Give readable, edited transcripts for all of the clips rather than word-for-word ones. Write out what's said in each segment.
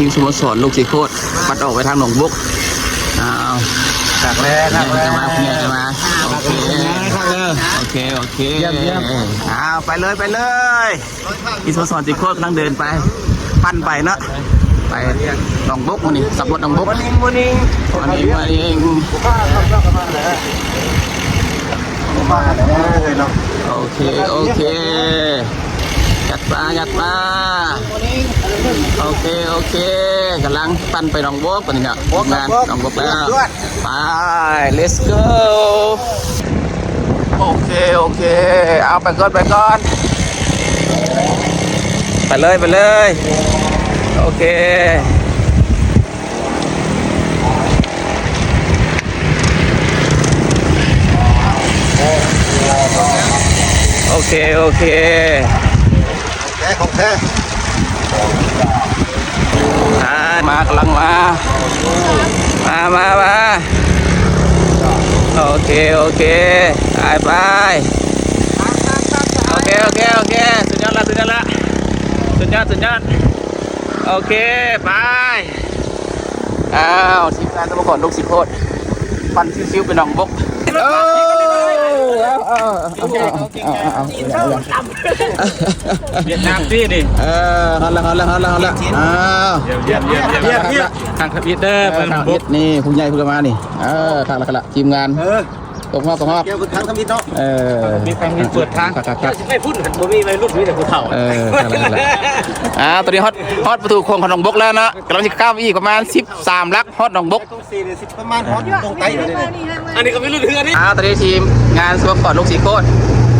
ทีมสโมสรลูกสีโคตรปัดออกไปทางหนองบุกอ้าวจากแรกจะมาจะมาโอเคโอเคโอเคอ้าวไปเลยทีมสโมสรสีโคตรกำลังเดินไปปั้นไปเนาะไปหนองบุกนี่สับรถหนองบุกวันนี้โอเคยัดมาโอเคกำลังปั้นไปหนองบุกปะเนี่ยงานหนองบุกแล้วไป let's go โอเคเอาไปก่อนไปเลยโอเคของแท้มากำลังมาโอเคไปโอเคสุดยอดละโอเคไปอ้าวทีมงานสโมสรลูกศิษย์โคตรฟันซิวๆไปหนองบกเวียดนามพี่นี่ฮัลโหลทางขับยิดเด้อเป็นบุกนี่ผู้ใหญ่ผู้กำมานี่ทางละทีมงานตกมาเกี่ยวกับทางทำมิดเนาะมีทางมิดเปิดทางไม่พูดถึงบ่มีไม่รุ่นมีแต่ผู้เฒ่าตอนนี้ฮอตประตูโค้งของหนองบกแล้วนะกำลังจะก้าวอีกประมาณ13ลักฮอตหนองบกประมาณฮอตตรงไตอันนี้ก็ไม่รู้เรื่องนี่ตอนนี้ทีมงานสโมสรลูกสีโคตร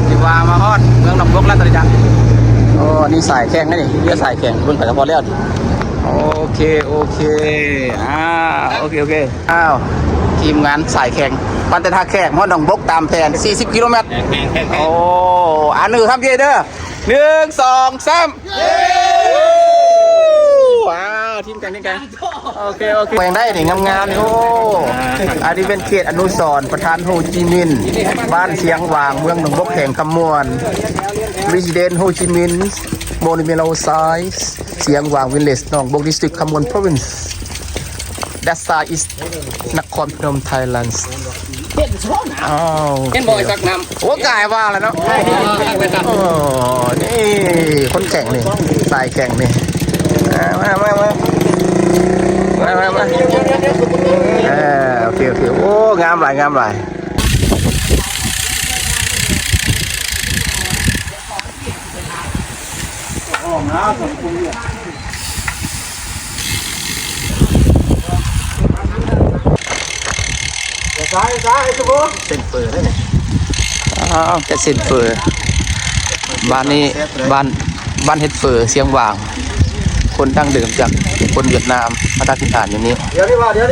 ที่ว่ามาฮอตเมืองหนองบกแล้วตอนนี้จ้ะโอ้นี่สายแข่งนะนี่เรือสายแข่งบนไผ่ตะพอแล้วโอเคโอเคอ้าวทีมงานสายแข่งปันแต่ท่าแข่งฮอตหนองบกตามแผน40 กิโลเมตรโอ้อันหนึ่งทำเยอะเด้อ1 2 3ว้าวทีมกันโอเคแข่งได้ถึงงามๆโอ้อันนี้เป็นเขตอนุสรณ์ประธานโฮจิมินห์บ้านเชียงหวางเมืองหนองบกแห่งคำมวนรีสิเดนต์โฮจิมินห์โมนิเมโลไซส์เชียงหวางวิลเลจหนองบกดิสตริกคำมวน province that side is นครพนม Thailand เห็นบ่อยสักน้ำโอ้กายว่าแล้วเนาะโอ้นี่คนแข่งนี่สายแข่งนี่มาโอเคโอ้งามหลายเส้นเฟอร์ได้ไหมแต่เส้นเฟอร์บ้านนี้บ้านเฮ็ดเฟอร์เสียงหว่างคนดั้งเดิมจากคนเวียดนามมาตั้งถิ่นฐานอยู่นี้เดี๋ยวดีว่านี่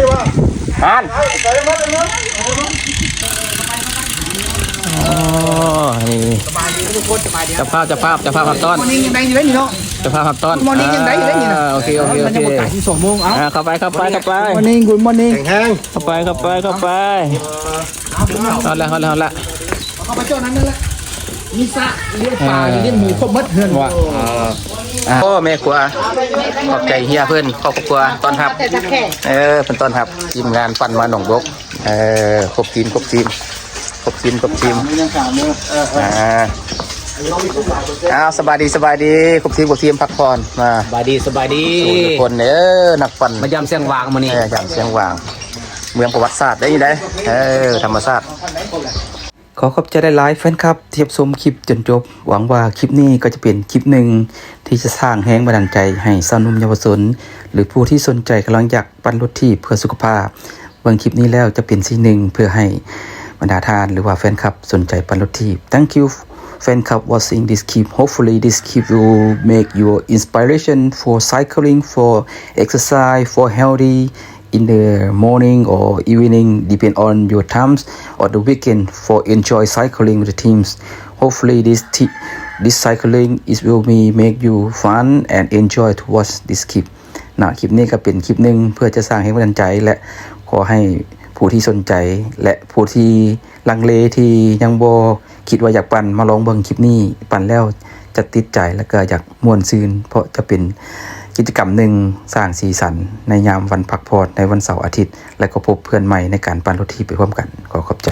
จะภาพหักต้อนยังได้อยู่ได้เนาะจะภาพหักต้อนยังได้อยู่ได้นี่นะโอเคมันจะหมดถ่ายที่2 โมงเข้าไปมอร์นิ่งกุดมอร์นิ่งเข้าไปเอาละเข้าไปเจ้านั้นนั่นแหละมีสระเลี้ยงปลาเลี้ยงหมูครบหมดเพื่อนว่ะพ่อแม่ครัวขอบใจเฮียเพื่อนครอบครัวต้อนรับเป็นต้อนรับทีมงานปั่นมาหนองบกครบทีมสบายดีครบทีมพักผ่อนมาสบายดีทุกคนนักปั่นมายำเสียงวางมานี่ยำเสียงวางเมืองประวัติศาสตร์ได้ยังไงธรรมศาสตร์ขอขอบใจได้หลายแฟนครับที่รับชมคลิปจนจบหวังว่าคลิปนี้ก็จะเป็นคลิปหนึ่งที่จะสร้างแรงบันดาลใจให้สาวนุ่มเยาวชนหรือผู้ที่สนใจกำลังอยากปั่นรถที่เพื่อสุขภาพเบิ่งคลิปนี้แล้วจะเป็นสิ่งหนึ่งเพื่อให้บรรดาทานหรือว่าแฟนคลับสนใจปั่นรถที่ Thank you แฟนคลับ watching this clip hopefully this clip will make your inspiration for cycling for exercise for healthy in the morning or evening depend on your times or the weekend for enjoy cycling with the teams hopefully this cycling is will be make you fun and enjoy to watch this clip คลิปนี้ก็เป็นคลิปหนึ่งเพื่อจะสร้างให้กำลังใจและขอให้ผู้ที่สนใจและผู้ที่ลังเลที่ยังบ่คิดว่าอยากปั่นมาลองเบิ่งคลิปนี้ปั่นแล้วจะติดใจแล้วก็อยากม่วนซื่นเพราะจะเป็น กิจกรรมหนึ่งสร้างสีสันในยามวันพักผ่อนในวันเสาร์อาทิตย์และก็พบเพื่อนใหม่ในการปั่นรถทีไปร่วมกันขอขอบใจ